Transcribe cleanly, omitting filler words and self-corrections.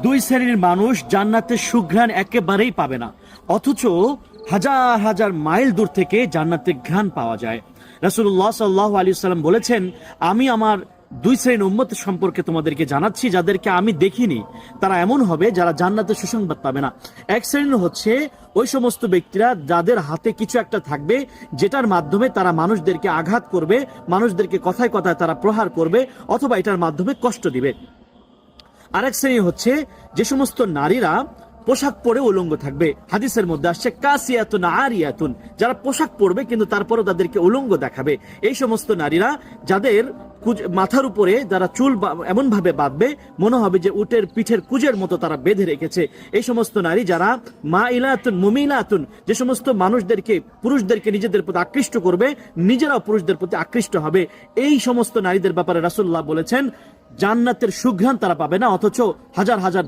দুই শ্রেণীর মানুষ জান্নাতের সুঘ্রাণ একেবারেই পাবে না, অথচ হাজার হাজার মাইল দূর থেকে জান্নাতের ঘ্রাণ পাওয়া যায়। রাসূলুল্লাহ সাল্লাল্লাহু আলাইহি ওয়াসাল্লাম বলেছেন, আমি আমার দুই শ্রেণীর উম্মত সম্পর্কে তোমাদেরকে জানাচ্ছি, যাদেরকে আমি দেখিনি। তারা এমন হবে যারা জান্নাতের সুসংবাদ পাবে না। এক শ্রেণীর হচ্ছে ওই সমস্ত ব্যক্তিরা যাদের হাতে কিছু একটা থাকবে, যেটার মাধ্যমে তারা মানুষদেরকে আঘাত করবে, মানুষদেরকে কথায় কথায় তারা প্রহার করবে, অথবা এটার মাধ্যমে কষ্ট দিবে। আরেক শ্রেণী হচ্ছে যে সমস্ত নারীরা পোশাক পরে উলঙ্গ থাকবে। হাদিসের মধ্যে আসছে কাসিয়াতুন আরিয়াতুন, যারা পোশাক পরবে কিন্তু তারপরও তাদেরকে উলঙ্গ দেখাবে। এই সমস্ত নারীরা যাদের মাথার উপরে যারা চুল এমন ভাবে বাঁধবে মনে হবে যে উটের পিঠের কুজের মতো তারা বেঁধে রেখেছে। এই সমস্ত নারী যারা মাইলাতুন মুমিলাতুন, যে সমস্ত মানুষদেরকে পুরুষদেরকে নিজেদের প্রতি আকৃষ্ট করবে, নিজেরাও পুরুষদের প্রতি আকৃষ্ট হবে। এই সমস্ত নারীদের ব্যাপারে রাসূলুল্লাহ বলেছেন জান্নাতের সুঘ্রাণ তারা পাবে না, অথচ হাজার হাজার